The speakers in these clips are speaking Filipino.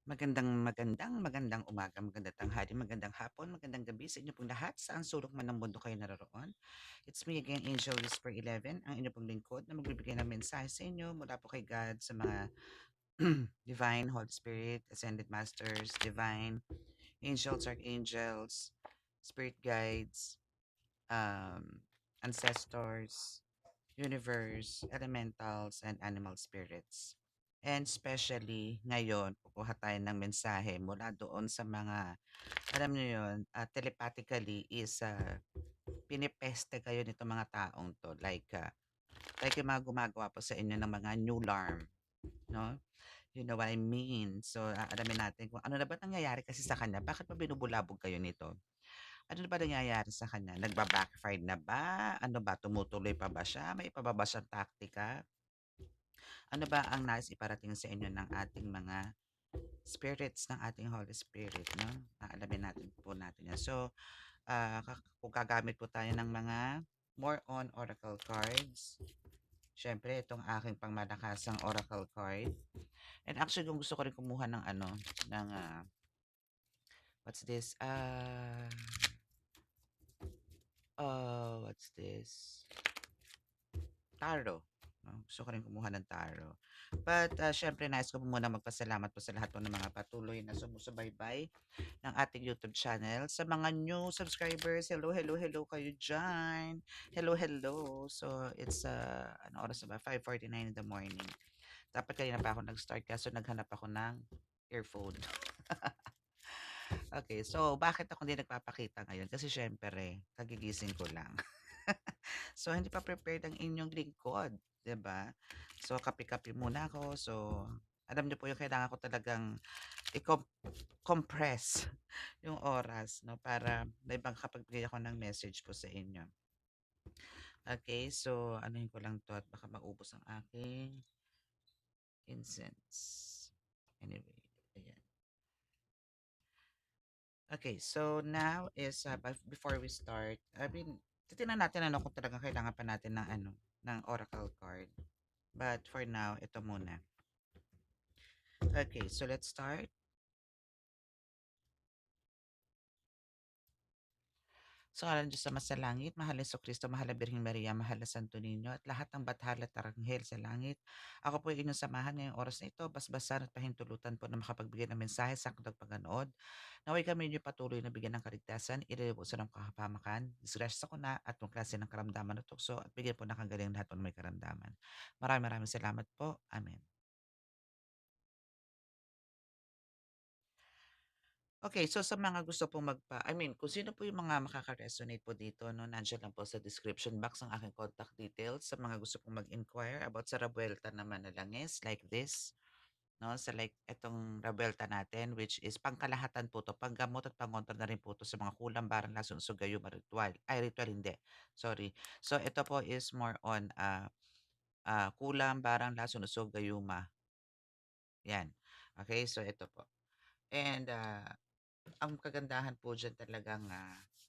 Magandang umaga, magandang tanghali, magandang hapon, magandang gabi sa inyo pong lahat. Saan sulok man ng mundo kayo naroon. It's me again, Angel Whisper 11, ang inyong pong lingkod na magbibigay ng mensahe sa inyo mula po kay God sa mga Divine, Holy Spirit, Ascended Masters, Divine, Angels, Archangels, Spirit Guides, um, Ancestors, Universe, Elementals, and Animal Spirits. And especially ngayon, kukuha tayo ng mensahe mula doon sa mga, alam niyo yun, telepathically is pinipeste kayo nito mga taong to. Like yung mga gumagawa po sa inyo ng mga new alarm, no? You know what I mean? So, alamin natin kung ano na ba nangyayari kasi sa kanya. Bakit pa binubulabog kayo nito? Ano na ba nangyayari sa kanya? Nagba-backfire na ba? Ano ba? Tumutuloy pa ba siya? May iba pa ba siyang taktika? Ano ba ang nais iparating sa inyo ng ating mga spirits ng ating Holy Spirit, no? Aalamin natin po natin yan. So, kung gagamit po tayo ng mga more on oracle cards, syempre, itong aking pangmalakasang oracle card. And actually, kung gusto ko rin kumuha ng ano, ng, what's this? What's this? Taro. No? Gusto ko rin kumuha ng taro. But syempre, nais ko po muna magpasalamat po sa lahat po ng mga patuloy na sumusubaybay ng ating YouTube channel. Sa mga new subscribers, hello, hello, hello kayo dyan. Hello, hello. So, it's, ano oras na ba? 5:49 in the morning. Dapat kanina pa ako nag-start kaso naghanap ako ng earphone. Okay, so bakit ako hindi nagpapakita ngayon? Kasi syempre, kagigising ko lang. So, hindi pa prepared ang inyong lingkod, 'di ba? So, kape-kape muna ako. So, alam niyo po yung kailangan ko talagang i-compress yung oras, no? Para may makapagbigay ako ng message po sa inyo. Okay, so anuhin ko lang to at baka maubos ang aking incense. Anyway, ayan. Okay, so now is before we start, I mean, titingnan natin ano kung talagang kailangan pa natin ng ano, ng oracle card. But for now, ito muna. Okay, so let's start. Sa ngalan ng Diyos na sa langit, mahal na Kristo, mahal na Birheng Maria, mahal na Santo Niño, at lahat ng bathala at aranghel sa langit. Ako po ay inyong samahan ngayong oras na ito, basbasan at pahintulutan po na makapagbigay ng mensahe sa paganood. Naway kami ninyo patuloy na bigyan ng kaligtasan, ililibusan ng kahapamakan, disgrasya sa kuna at mga klase ng karamdaman at tukso, at bigyan po ng kagaling lahat po ng may karamdaman. Maraming maraming salamat po. Amen. Okay, so sa mga gusto pong I mean, kung sino po yung mga makaka-resonate po dito, no, nandiyan lang po sa description box ang aking contact details sa mga gusto pong mag-inquire about sa Revuelta naman na langis like this, no, sa like itong Revuelta natin which is pangkalahatan po to, panggamot at pangontra na rin po to sa mga kulang, barang, lason, sugayuma, ritual. Ay, ritual hindi. Sorry. So ito po is more on kulang, barang, lason, sugayuma. Yan. Okay, so ito po. And ang kagandahan po diyan talagang,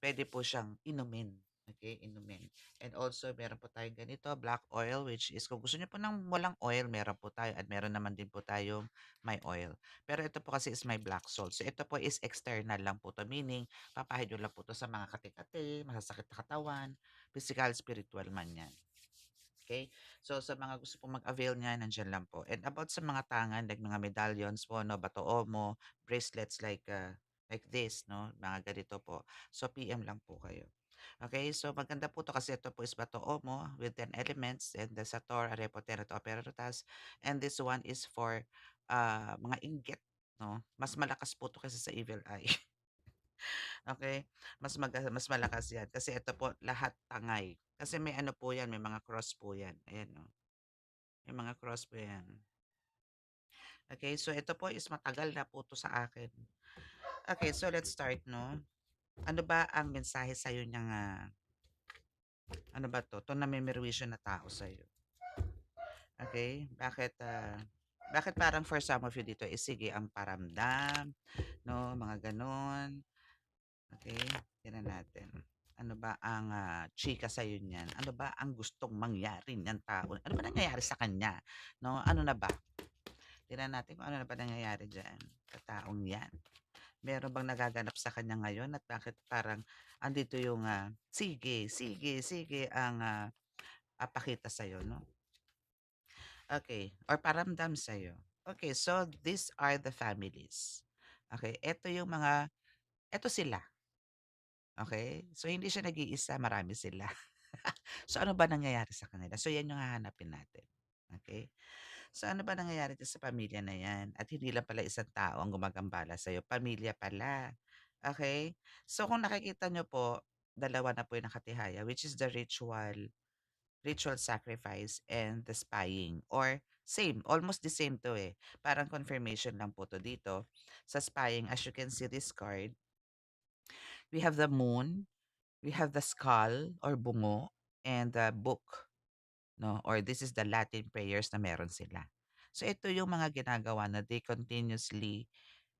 puwede po siyang inumin, okay, inumin. And also meron po tayong ganito, black oil which is kung gusto niyo po ng walang oil, meron po tayo at meron naman din po tayong may oil. Pero ito po kasi is may black salt. So ito po is external lang po 'to, meaning papahid lang po 'to sa mga kati-kati, masasakit na katawan, physical, spiritual man 'yan. Okay? So sa mga gusto pong mag-avail niyan, nandiyan lang po. And about sa mga tangan, like mga medallions po, no, bato-omo, bracelets like this, no, mga ganito po. So PM lang po kayo. Okay, so maganda po to kasi ito po is bato-omo with 10 elements and the Sator, Arepo, Terato, Operatas. And this one is for mga inggit, no? Mas malakas po to kaysa sa evil eye. Okay, mas malakas 'yan kasi ito po lahat tangay. Kasi may ano po 'yan, may mga cross po 'yan, ayan, oh. May mga cross po 'yan. Okay, so ito po is matagal na po 'to sa akin. Okay, so let's start 'no. Ano ba ang mensahe sa'yo niyang, ano ba 'to, namemerwisyo na tao sa'yo? Okay, bakit parang for some of you dito is sige ang paramdam 'no, mga gano'n. Okay, tingnan natin. Ano ba ang, chika sa'yo niyan? Ano ba ang gustong mangyari niyang tao? Ano ba nangyayari sa kanya 'no, ano na ba? Tingnan natin kung ano na ba nangyayari diyan, sa taong 'yan. Meron bang nagaganap sa kanya ngayon at bakit parang andito yung, sige, sige, sige ang, pakita sa'yo 'no? Okay, or paramdam sa'yo. Okay, so these are the families. Okay, eto sila, okay. So hindi siya nag-iisa, marami sila. So ano ba nangyayari sa kanila? So yan yung hahanapin natin, okay. So ano ba nangyayari diyan sa pamilya na yan at hindi lang pala isang tao ang gumagambala sa'yo, pamilya pala, okay. So kung nakikita niyo po, dalawa na po yung nakatihaya, which is the ritual sacrifice and the spying or same, almost the same 'to, eh. Parang confirmation lang po 'to dito. Sa spying, as you can see this card, we have the moon, we have the skull or bungo, and the book, 'no, or this is the Latin prayers na meron sila. So ito yung mga ginagawa na they continuously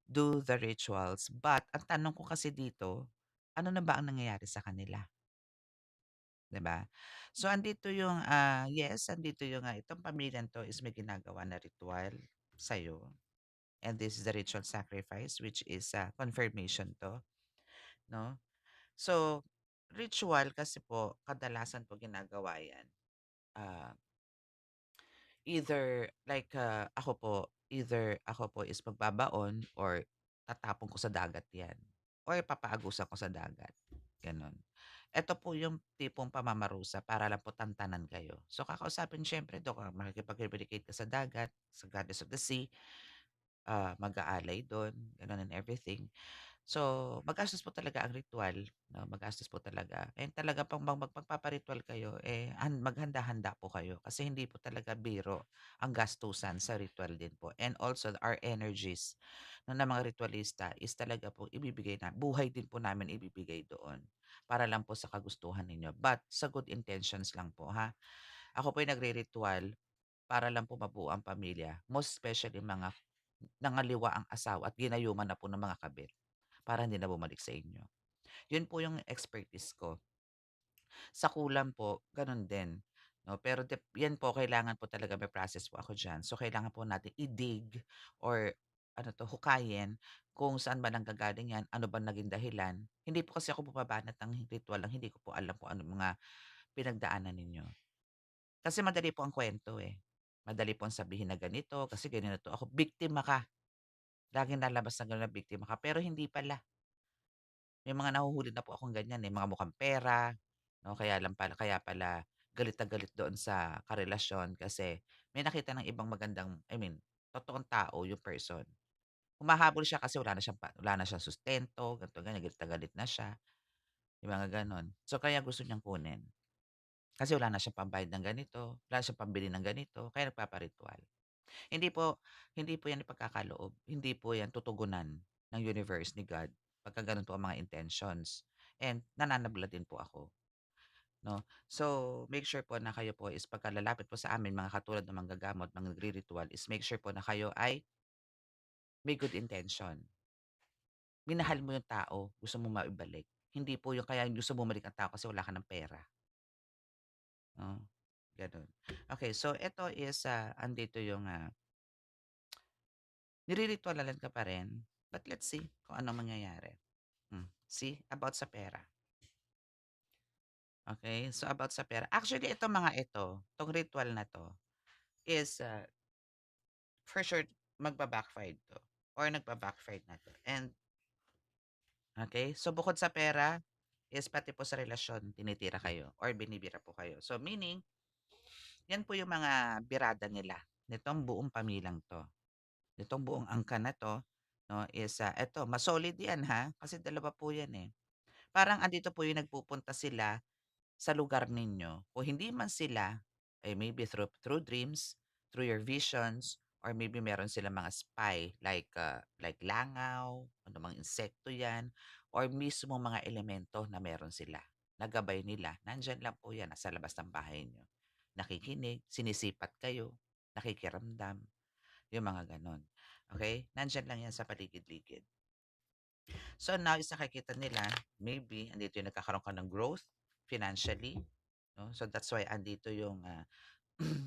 do the rituals, but ang tanong ko kasi dito, ano na ba ang nangyayari sa kanila, 'di ba? So andito yung, yes, andito yung, itong pamilyang 'to is may ginagawa na ritual sa'yo, and this is the ritual sacrifice which is, confirmation 'to, 'no? So, ritual kasi po kadalasan po ginagawa 'yan, ah either like, either ako po is magbabaon or tatapon ko sa dagat 'yan or papaagusan ko sa dagat, gano'n. Eto po yung tipong pamamarusa para lang po tantanan kayo. So, kakausapin siyempre do'n ka makikipag-communicate ka sa dagat, sa goddess of the sea, mag-aalay do'n, gano'n and everything. So, magastos po talaga ang ritual, 'no, magastos po talaga. And talaga pang magpagpapa-ritwal kayo, eh, maghanda-handa po kayo kasi hindi po talaga biro ang gastusan sa ritual din po. And also our energies no, ng mga ritualista is talaga po ibibigay na buhay din po namin ibibigay doon para lang po sa kagustuhan ninyo. But sa good intentions lang po, ha. Ako po yung nagre-ritwal para lang po mabuo ang pamilya, most especially mga nangaliwa ang asawa at ginayuman na po ng mga kabit. Para hindi na bumalik sa inyo. Yun po yung expertise ko. Sa kulam po, ganun din, 'no. Pero yan po kailangan po talaga may process po ako diyan. So, kailangan po natin i-dig or ano 'to, hukayin kung saan ba nanggagaling yan, ano ba naging dahilan. Hindi po kasi ako bumabanat ng ritual lang hindi ko po alam kung ano mga pinagdaanan ninyo. Kasi madali po ang kwento eh. Madali po ang sabihin na ganito, kasi ganito ako. Biktima ka. Laging lalabas na gano'n na biktima ka, pero hindi pala. May mga nahuhuli na po akong ganyan, eh, mga mukhang pera, 'no, kaya pala galit na galit doon sa karelasyon kasi may nakita ng ibang magandang I mean, totoong tao yung person. Humahabol siya kasi wala na siyang sustento, ganito, ganyan, galit na galit na siya, yung mga gano'n. So, kaya gusto niyang kunin. Kasi wala na siyang pambayad ng ganito, wala na siyang pambili ng ganito, kaya nagpaparitwal. Hindi po hindi po 'yan ipagkakaloob, hindi po 'yan tutugunan ng universe, ni God, pagka gano'n po ang mga intentions. And nananabla din po ako, 'no. So, make sure po na kayo po is pagka lalapit po sa amin mga katulad ng manggagamot, mga nagre-ritwal is make sure po na kayo ay may good intention. Minahal mo yung tao, gusto mo maibalik. Hindi po yung kaya gusto bumalik ang tao kasi wala ka ng pera, 'no, gano'n. Okay, so eto is, andito yung, nire-ritwalalan ka pa rin, but let's see kung ano mangyayari. See, about sa pera, okay. So, about sa pera, actually itong mga ito, 'tong ritwal na 'to is, for sure magba-backfire 'to or nagba-backfire na 'to and okay. So, bukod sa pera is pati po sa relasyon tinitira kayo or binibira po kayo. So, meaning, yan po yung mga birada nila nitong buong pamilyang 'to, nitong buong angkan na 'to, 'no, is, eto solid yan, ha, kasi dalawa po yan, eh. Parang andito po yung nagpupunta sila sa lugar ninyo o hindi man sila, eh, maybe through dreams, through your visions, or maybe meron silang mga spy like langaw, anumang insekto 'yan, or mismo mga elemento na meron sila. Nagabay nila, nandiyan lang po 'yan, nasa labas ng bahay niyo. Nakikinig, sinisipat kayo, nakikiramdam, yung mga gano'n. Okay, nandiyan lang 'yan sa paligid-ligid. So now is nakikita nila, maybe andito yung nagkakaroon ka ng growth financially, 'no? So that's why andito yung,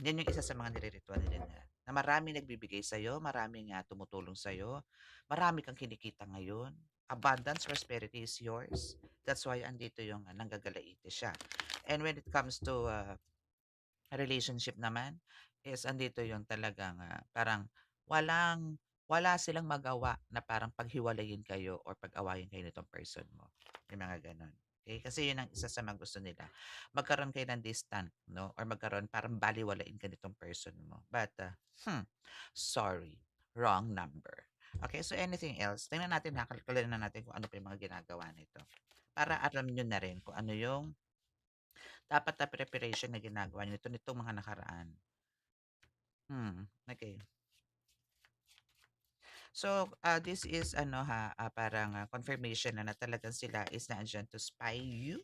'yan yung isa sa mga nire-ritual nila na maraming nagbibigay sa'yo, maraming, tumutulong sa'yo, marami kang kinikita ngayon. Abundance, prosperity is yours. That's why andito yung, nanggagalaite siya. And when it comes to, relationship naman is andito yung talagang, parang wala silang magawa na parang paghiwalayin kayo or pag-awayin kayo nitong person mo, yung mga gano'n. Okay, kasi yun ang isa sa mga gusto nila, magkaroon kayo ng distant 'no, or magkaroon parang balewalain ka nitong person mo. But, sorry, wrong number. Okay, so anything else? Tingnan natin, kalkulan na natin kung ano pa yung mga ginagawa nito, para alam niyo na rin kung ano yung dapat na preparation na ginagawa niyo nitong mga nakaraan. Okay. So, this is ano ha, parang, confirmation na talagang sila is nandiyan to spy you.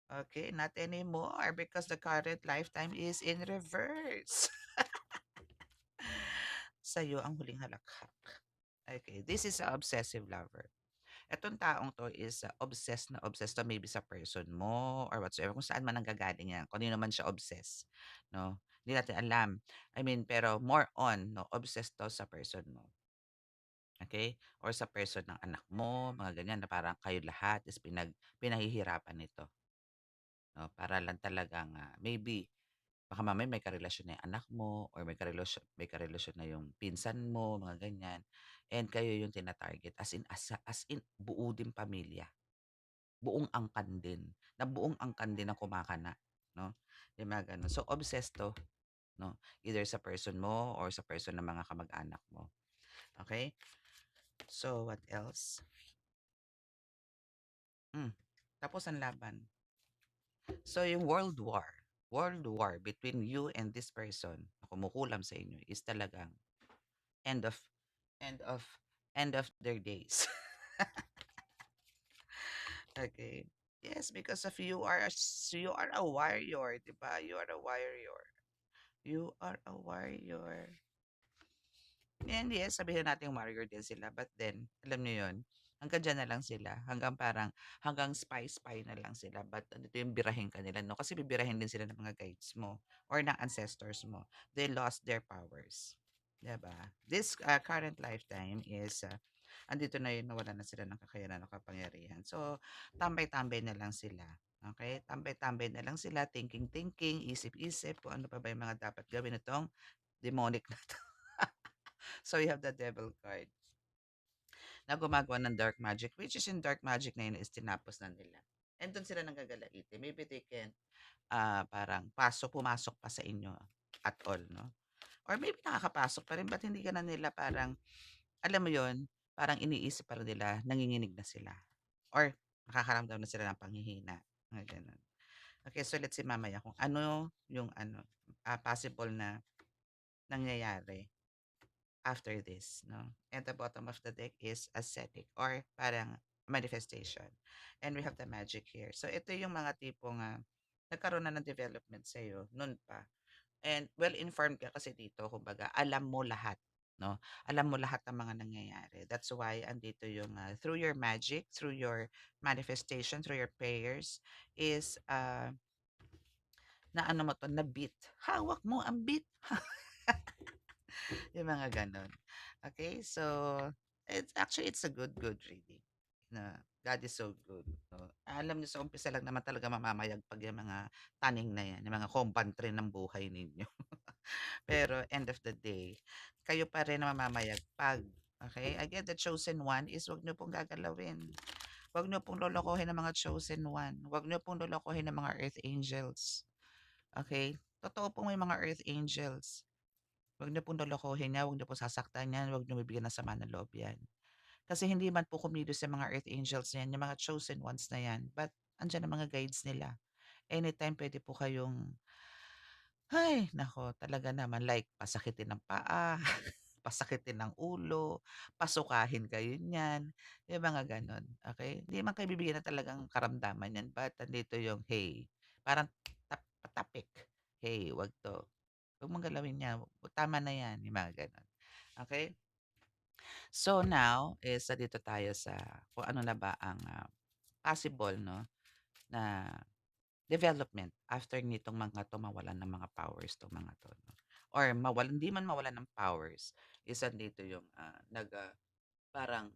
Okay, not anymore because the current lifetime is in reverse. Sa'yo ang huling halakhak. Okay, this is a obsessive lover. Etong taong 'to is, obsessed to maybe sa person mo or whatsoever, kung saan man nanggagaling yan, kung kanino man siya obsess, 'no? Hindi natin alam. I mean, pero more on 'no, obsessed 'to sa person mo, okay? Or sa person ng anak mo, mga ganyan na parang kayo lahat is pinahihirapan nito, 'no? Para lang talagang, maybe baka mamaya may karelasyon na yung anak mo or may karelasyon na yung pinsan mo, mga ganyan, and kayo yung tina-target as in buo din pamilya. Buong angkan din, na buong angkan din ang kumakana, 'no, yung mga gano'n. So, obsessed 'to, 'no, either sa person mo or sa person ng mga kamag-anak mo, okay. So, what else? Hmm, tapos ang laban. So, yung world war between you and this person na kumukulam sa inyo is talagang end of end of end of their days. Okay. Yes, because of you are a warrior, 'di ba? You are a warrior. You are a warrior. And yes, sabihin natin warrior din sila. But then, alam niyo yun, hanggang dyan na lang sila. Hanggang spy-spy na lang sila. But ito yung birahin kanila, no? Kasi bibirahin din sila ng mga guides mo or ng ancestors mo. They lost their powers. Diba? This current lifetime is, andito na yun, nawala na sila ng kakayanan o kapangyarihan. So, tambay-tambay na lang sila. Okay? Tambay-tambay na lang sila, thinking-thinking, isip-isip, kung ano pa ba yung mga dapat gawin itong demonic na to. So, you have the devil card na gumagawa ng dark magic, which is in dark magic na yun is tinapos na nila. And doon sila nanggagalaite. Maybe they can parang pumasok pa sa inyo at all, no? Or maybe nakakapasok pa rin, but hindi ka na nila parang, alam mo yon parang iniisip pa rin nila, nanginginig na sila. Or nakakaramdam na sila ng panghihina. Mga ganun. Okay, so let's see mamaya kung ano yung possible na nangyayari after this, no? And the bottom of the deck is ascetic or parang manifestation. And we have the magic here. So ito yung mga tipong nagkaroon na ng development sa iyo noon pa. And well-informed ka kasi dito, kumbaga, alam mo lahat, no? Alam mo lahat ng mga nangyayari. That's why andito yung through your magic, through your manifestation, through your prayers is na ano mo to, na beat. Hawak mo ang beat. Yung mga gano'n. Okay, so it's a good reading na God is so good, 'no. Alam niyo sa umpisa lang naman talaga mamamayagpag yung mga taning na yan, yung mga kumpante ng buhay ninyo. Pero end of the day, kayo pa rin ang mamamayagpag, okay. Again, the chosen one is 'wag niyo pong gagalawin. 'Wag niyo pong lolokohin ang mga chosen one. 'Wag niyo pong lolokohin ang mga earth angels, okay. Totoo pong may mga earth angels. Wag niyo pong lolokohin yan, wag niyo pong sasaktan yan, wag niyo bibigyan ng sama ng loob yan. Kasi hindi man po kumilos yung mga earth angels na yan, yung mga chosen ones na yan, but andiyan ang mga guides nila. Anytime pwede po kayong, ay nako talaga naman like pasakitin ng paa, pasakitin ng ulo, pasukahin kayo niyan, yung mga gano'n, okey? Hindi man kayo bibigyan ng talagang karamdaman yan, but nandito yung, "Hey," parang patapik, "Hey, 'wag 'to. 'Wag mong galawin 'yan, tama na 'yan." Yung mga gano'n, okey? So now is nandito tayo sa kung ano na ba ang, possible 'no, na development after nitong mga 'to mawalan ng mga powers 'tong mga 'to 'no. or hindi man mawalan ng powers, is andito yung, parang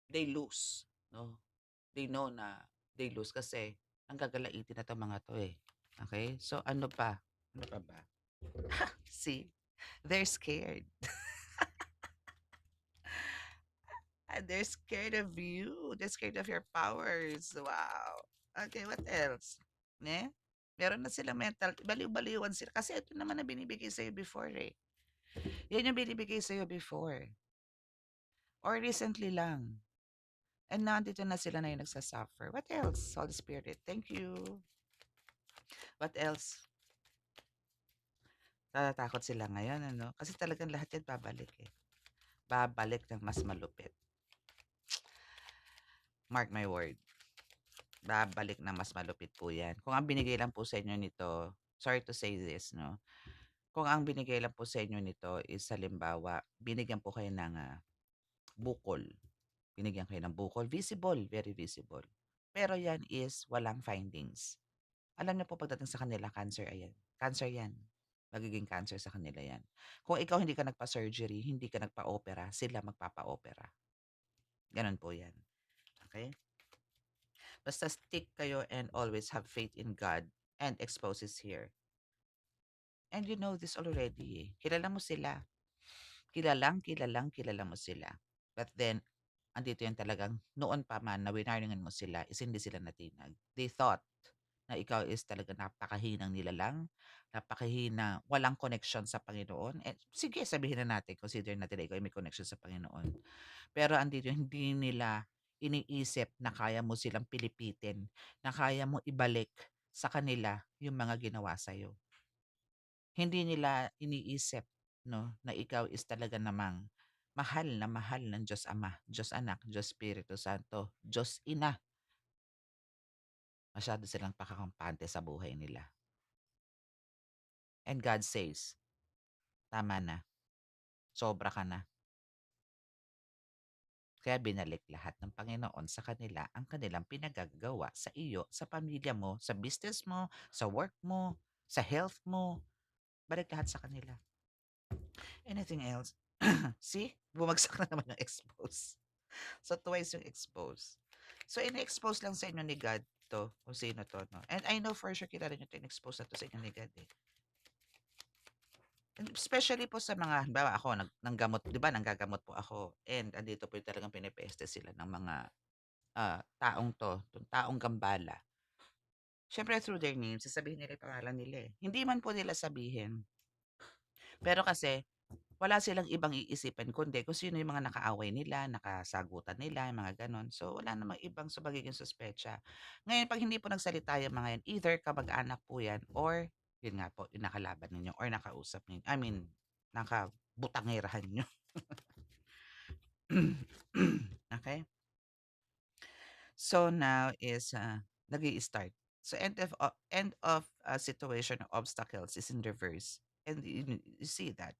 they lose, 'no? They know na they lose kasi ang gagalaitin na 'tong mga 'to, eh, okey? So ano pa, ano pa ba? See, they're scared. They're scared of you. They're scared of your powers. Wow. Okay, what else? Ne? Meron na silang mental, baliw-baliwan sila. Kasi ito naman na binibigay sa'yo before eh. Yan yung binibigay sa'yo before. Or recently lang. And now, dito na sila na yung nagsasuffer. What else? Holy Spirit. Thank you. What else? Natatakot sila ngayon, ano? Kasi talagang lahat yan babalik eh. Babalik ng mas malupit. Mark my word. Babalik na mas malupit po 'yan. Kung ang binigay lang po sa inyo nito, sorry to say this 'no, kung ang binigay lang po sa inyo nito is halimbawa, binigyan po kayo ng, bukol, binigyan kayo ng bukol, visible, very visible. Pero 'yan is walang findings. Alam niyo po pagdating sa kanila cancer 'yan, magiging cancer sa kanila 'yan. Kung ikaw hindi ka nagpa-surgery, hindi ka nagpa-opera, sila magpapa-opera, gano'n po 'yan, okey? Basta stick kayo and always have faith in God and expose is here. And you know this already eh. Kilala mo sila. Kilala mo sila. But then, andito yung talagang noon pa man na winaringan mo sila is hindi sila natinag. They thought na ikaw is talaga napakahinang nilalang, napakahina, walang connection sa Panginoon. Eh, sige, sabihin na natin, consider natin na ikaw ay may connection sa Panginoon. Pero andito yung hindi nila iniisip na kaya mo silang pilipitin, na kaya mo ibalik sa kanila yung mga ginawa sa'yo. Hindi nila iniisip 'no, na ikaw is talaga namang mahal na mahal ng Diyos Ama, Diyos Anak, Diyos Espiritu Santo, Diyos Ina. Masyado silang pakakampante sa buhay nila. And God says, "Tama na, sobra ka na." Kaya binalik lahat ng Panginoon sa kanila ang kanilang pinagagawa sa iyo, sa pamilya mo, sa business mo, sa work mo, sa health mo. Balik lahat sa kanila. Anything else? See? Bumagsak na naman yung expose. So, twice yung expose. So, ini-expose lang sa inyo ni God 'to, kung sino 'to 'no. And I know for sure kilala niyo 'to, in-expose na 'to sa inyo ni God, eh. And especially po sa mga halimbawa ako nanggamot 'di ba nanggagamot po ako and andito po yung talagang pinepeste sila ng mga, taong 'to, 'tong taong gambala. Siyempre through their names sasabihin nila yung pangalan nila, eh. Hindi man po nila sabihin, pero kasi wala silang ibang iisipin kundi kung sino yung mga nakaaway nila, nakasagutan nila, yung mga gano'n. So, wala namang ibang magiging suspecha. Ngayon 'pag hindi po nagsalita yung mga yan, either kamag-anak po yan or yun nga po, yung nakalaban ninyo or nakausap ninyo, I mean, nakabutangerahan niyo. Okay. So, now is, nag-i-start. So, end of situation or obstacles is in reverse. And you see that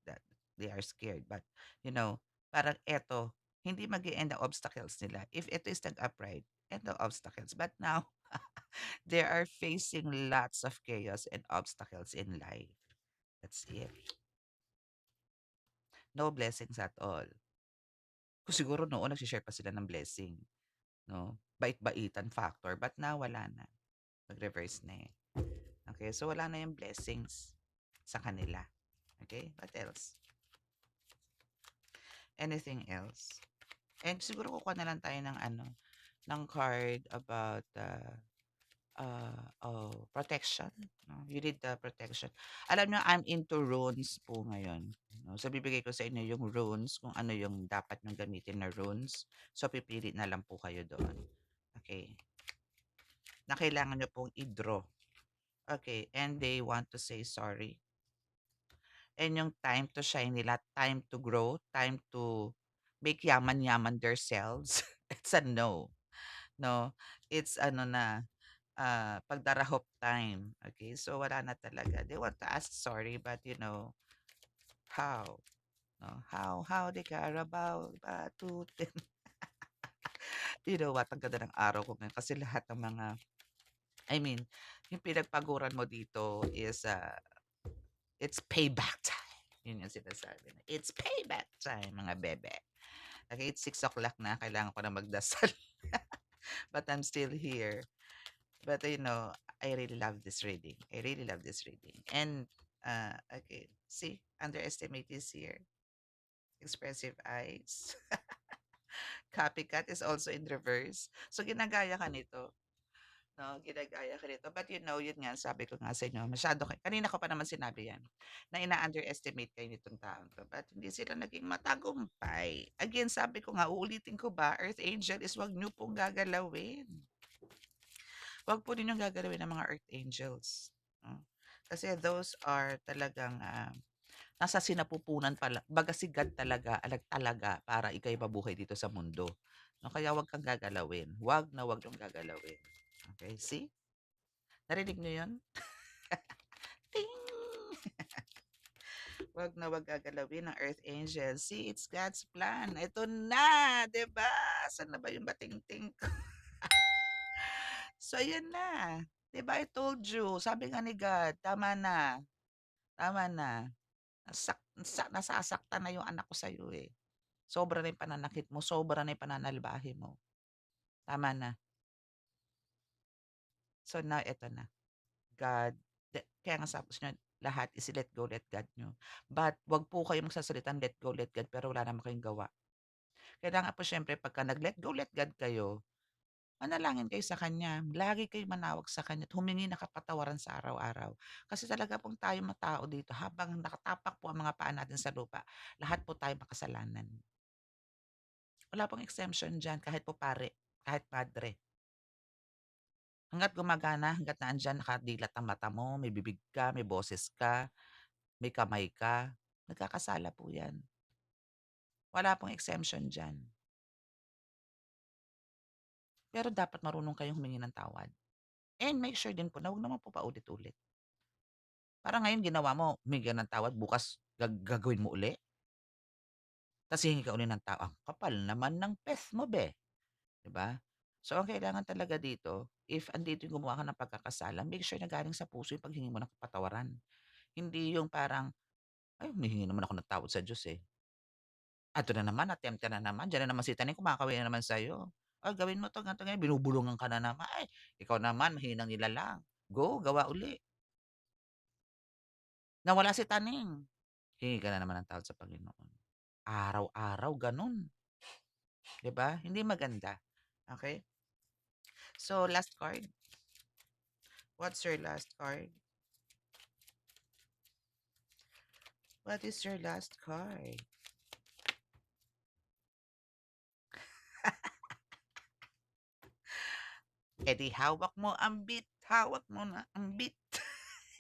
they are scared. But, you know, parang eto, hindi mag end ang obstacles nila. If ito is nag-upright, end the obstacles. But now, they are facing lots of chaos and obstacles in life. That's it. No blessings at all. Kung siguro noon nagsi-share pa sila ng blessing, no? Bait-baitan factor, but now wala na. Nag-reverse na eh. Okay, so wala na yung blessings sa kanila. Okay, what else? Anything else? And siguro kukuha na lang tayo ng ng card about protection. No? You need the protection. Alam nyo, I'm into runes po ngayon. No? So, bibigay ko sa inyo yung runes, kung ano yung dapat nyong gamitin na runes. So, pipili na lang po kayo doon. Okay. Na kailangan nyo pong i-draw. Okay, and they want to say sorry. And yung time to shine nila, time to grow, time to make yaman-yaman themselves, it's a no. No, it's ano na, pagdarahop time. Okay, so wala na talaga. They want to ask sorry, but you know, how? No, how they Carabao, batutin. You know what, ang ganda ng araw ko ngayon kasi lahat ng mga, I mean, yung pinagpaguran mo dito is, it's payback time. Yun yung sinasabi na, "It's payback time, mga bebe." Okay, it's 6 o'clock na, kailangan ko na magdasal, but I'm still here. But, I really love this reading. I really love this reading. And, okay, see, underestimate is here. Expressive eyes. Copycat is also in reverse. So, ginagaya ka nito. No, ginagaya ka nito. But yun nga, sabi ko nga sa inyo, masyado kayo. Kanina ko pa naman sinabi yan, na ina-underestimate kayo nitong taong to. But hindi sila naging matagumpay. Again, sabi ko nga, uulitin ko ba, Earth Angel is wag niyo pong gagalawin. Wag po ninyong gagalawin ng mga Earth Angels. No? Kasi those are talagang nasa sinapupunan pala, baga si God talaga, talaga para ikay mabuhay dito sa mundo. No, kaya wag kang gagalawin. Wag na wag yung gagalawin. Okay, see? Narinig niyo 'yun? Ting! Wag na wag gagalawin ng Earth Angel. See, it's God's plan. Ito na, 'di ba? Saan na ba yung batingting ko? So, ayan na. 'Di ba, I told you. Sabi nga ni God, tama na. Tama na. Nasasaktan na yung anak ko sa'yo eh. Sobra na yung pananakit mo, sobra na yung pananalbahe mo. Tama na. So now, eto na. God, kaya nga sabi niyo, lahat is let God nyo. But wag po kayong magsasalitang let go, let God, pero wala naman kayong gawa. Kailangan po syempre, pagka let God kayo, manalangin kayo sa Kanya. Lagi kayo manawag sa Kanya at humingi ng kapatawaran sa araw-araw. Kasi talaga pong tayo mga tao dito, habang nakatapak po ang mga paa natin sa lupa, lahat po tayo makasalanan. Wala pong exemption dyan, kahit po pare, kahit padre. Hangga't gumagana, hangga't naandiyan, nakadilat ang mata mo, may bibig ka, may boses ka, may kamay ka, nagkakasala po yan. Wala pong exemption dyan. Pero dapat marunong kayong humingi ng tawad. And make sure din po na huwag naman po paulit-ulit. Parang ngayon ginawa mo, humingi ka ng tawad, bukas gagawin mo uli, tapos hihingi ka uli ng tawad. Ang kapal naman ng pes mo, be. 'Di ba? So, ang kailangan talaga dito, if andito yung gumawa ka ng pagkakasala, make sure na galing sa puso yung paghingi mo ng kapatawaran. Hindi yung parang, "Ay, humihingi naman ako ng tawad sa Diyos, eh. Ito na naman, attempt ka na naman, diyan na naman si Taning kumakaway na naman sa'yo. Ay, gawin mo 'to, ganito, ganyan." Binubulungan ka na naman. Ay, ikaw naman mahinang nilalang. Go, gawa uli. Nawala si Taning, hingi ka na naman ng tawad sa Panginoon. Araw-araw gano'n, 'di ba? Hindi maganda, okey? So, last card. What's your last card? What is your last card? Eh, di hawak mo ang beat, hawak mo na ang beat.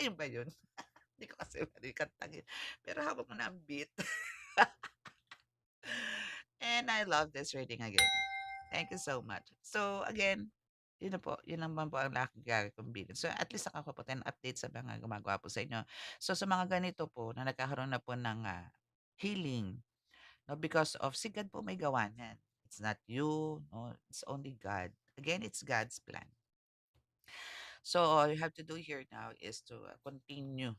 Yun ba yun? Hindi ko kasi ano yung kantang yun, pero hawak mo na ang beat. And I love this reading again. Thank you so much. So again, yun na po, yun naman po ang aking gagawing bilin. So at least nakakapunta ng update sa mga gumagawa po sa inyo. So sa mga ganito po na nagkakaroon na po ng healing, no, because of si God po may gawa niyan. It's not you, no, it's only God. Again, it's God's plan. So all you have to do here now is to continue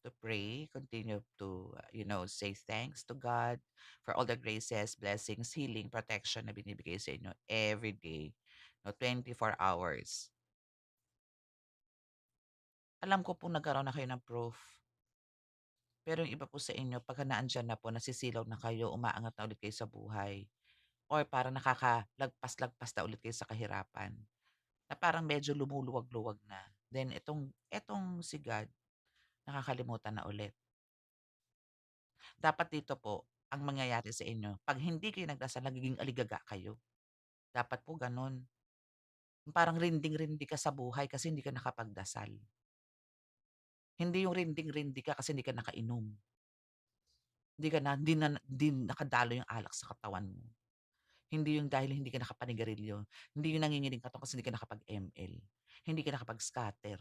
to pray, continue to, say thanks to God for all the graces, blessings, healing, protection na binibigay sa inyo every day, no, 4 hours. Alam ko po nagkaroon na kayo ng proof. Pero yung iba po sa inyo, pagka naandyan na po, nasisilaw na kayo, umaangat na ulit kayo sa buhay, or parang nakakalagpas-lagpas na ulit kayo sa kahirapan, na parang medyo lumuluwag-luwag na. Then etong si God, nakakalimutan na ulit. Dapat dito po, ang mangyayari sa inyo, 'pag hindi kayo nagdasal nagiging aligaga kayo. Dapat po gano'n. Yung parang rinding-rindi ka sa buhay kasi hindi ka nakapagdasal. Hindi yung rinding-rindi ka kasi hindi ka nakainom. Hindi nakadalo yung alak sa katawan mo. Hindi yung dahil hindi ka nakapanigarilyo. Hindi yung nanginginig ka kasi hindi ka nakapag-ML. Hindi ka nakapag-scatter.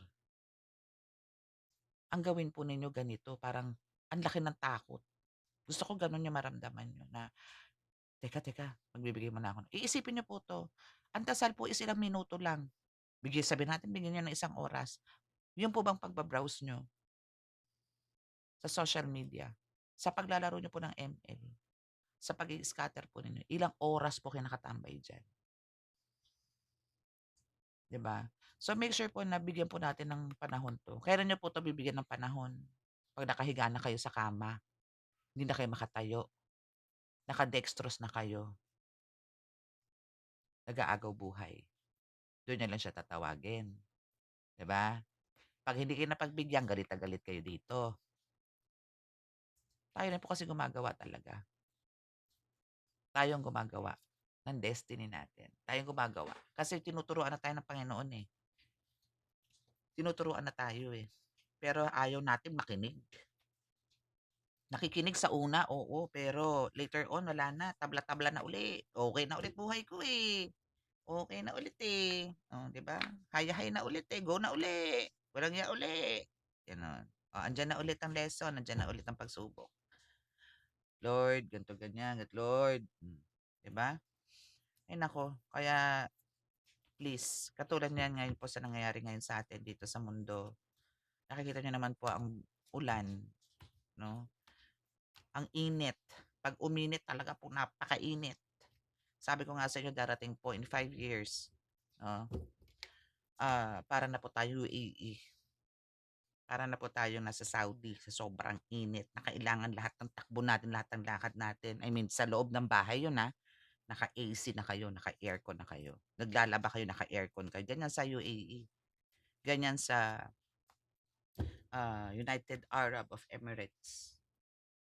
Ang gawin po ninyo ganito, parang ang laki ng takot. Gusto ko gano'n yung maramdaman niyo na, "Teka, teka, magbibigay muna ako." Iisipin niyo po 'to, ang dasal po is ilang minuto lang. Sabihin natin bigyan niyo ng 1 oras. Yun po bang pagba-browse niyo sa social media, Sa paglalaro niyo po ng ML, sa pag scatter po ninyo, ilang oras po kayo nakatambay diyan, 'di ba? So, make sure po na bigyan po natin ng panahon 'to. Kailan niyo po 'to bibigyan ng panahon? 'Pag nakahiga na kayo sa kama, hindi na kayo makatayo, naka-dextrose na kayo, nag-aagaw buhay. Do'n niyo lang siya tatawagin, 'di ba? 'Pag hindi kayo napagbigyan, galit na galit kayo dito. Tayo rin po kasi gumagawa talaga. Tayo ang gumagawa ng destiny natin. Tayo ang gumagawa. Kasi tinuturuan na tayo ng Panginoon, eh. Tinuturuan na tayo, eh. Pero ayaw natin makinig. Nakikinig sa una, oo, pero later on wala na, tabla-tabla na uli. Okay na ulit buhay ko, eh. Okay na ulit, eh. Oh, 'di ba? Haya-hay na ulit, eh, go na uli, walang ya uli, gano'n. Oh, andiyan na ulit ang lesson, andiyan na ulit ang pagsubok. Lord, ganito, ganyan, Lord, 'di ba? Ay naku, kaya please, katulad niyan ngayon po sa nangyayari ngayon sa atin dito sa mundo, nakikita niyo naman po ang ulan, 'no? Ang init. 'Pag uminit talaga po napakainit. Sabi ko nga sa inyo darating po in 5 years, 'no, para na po tayo UAE. Para na po tayong nasa Saudi sa sobrang init na kailangan lahat ng takbo natin, lahat ng lakad natin, I mean sa loob ng bahay yun, naka-AC na kayo, naka-aircon na kayo. Naglalaba kayo, naka-aircon kayo. Ganyan sa UAE, ganyan sa, United Arab of Emirates,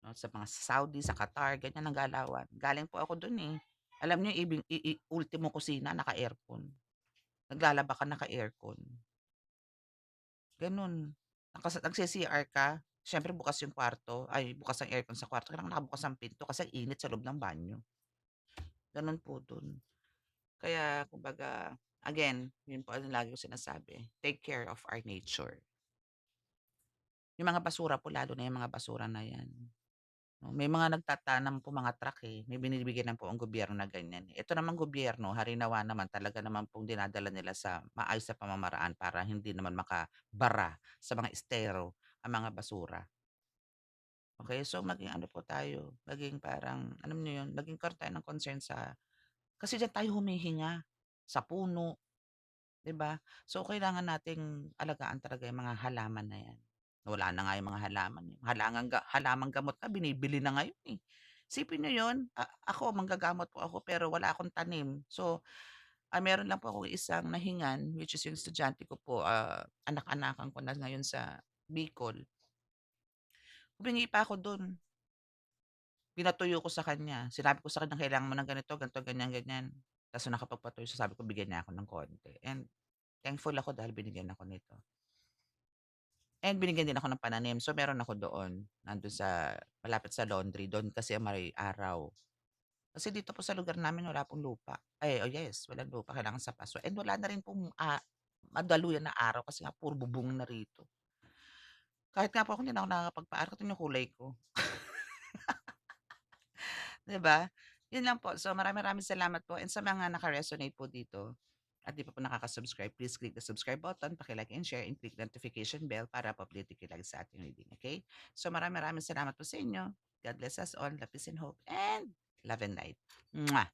'no, sa mga Saudi, sa Qatar, ganyan ang galawan. Galing po ako dun, eh. Alam niyo ibing ultimo kusina naka-aircon, naglalaba ka naka-aircon, gano'n. Nagsi-CR ka, siyempre bukas yung kwarto, ay bukas ang aircon sa kwarto, kailangan nakabukas ang pinto kasi init sa loob ng banyo, gano'n po dun. Kaya kumbaga, again, yun po ang lagi kong sinasabi, take care of our nature. Yung mga basura po lalo na yung mga basura na yan, 'no, may mga nagtatanam po mga truck, eh, may binibigyan na po ang gobyerno na ganyan, eh. Ito namang gobyerno harinawa naman talaga naman pong dinadala nila sa maayos na pamamaraan para hindi naman makabara sa mga estero ang mga basura. Okay, so maging ano po tayo, maging parang alam niyo yun, maging karoon tayo ng concern sa kasi diyan tayo humihinga, sa puno. 'Di ba? So, kailangan nating alagaan talaga yung mga halaman na 'yan. Wala na nga yung mga halaman, eh. Halamang gamot nga binibili na ngayon, eh. Isipin niyo 'yun, ako manggagamot po ako pero wala akong tanim. So, meron lang po akong isang nahingan which is yung estudyante ko po, anak-anakan ko na ngayon sa Bicol. Humingi pa ako dun, pinatuyo ko sa kanya. Sinabi ko sa kanya, "Kailangan mo ng ganito, ganito, ganyan, ganyan." Ta's nung nakapagpatuyo siya sabi ko bigyan niya ako ng konti and thankful ako dahil binigyan ako nito. And binigyan din ako ng pananim. So, meron ako doon, nandun sa malapit sa laundry, do'n kasi may araw. Kasi dito po sa lugar namin wala pong lupa. Oh yes, walang lupa, kailangan sa paso and wala na rin pong, madaluyan na araw kasi nga puro bubong na rito. Kahit nga po ako hindi na ako nakakapagpa-aral, tingnan yung kulay ko, 'di ba? 'Yun lang po. So, maraming salamat po and sa mga naka-resonate po dito at di pa po nakaka-subscribe, please click the subscribe button, paki-like and share, and click the notification bell para pa-updated kayo lagi sa ating reading, okay? So maraming salamat po sa inyo. God bless us all. Love, peace, and hope, and love and light. Mwah!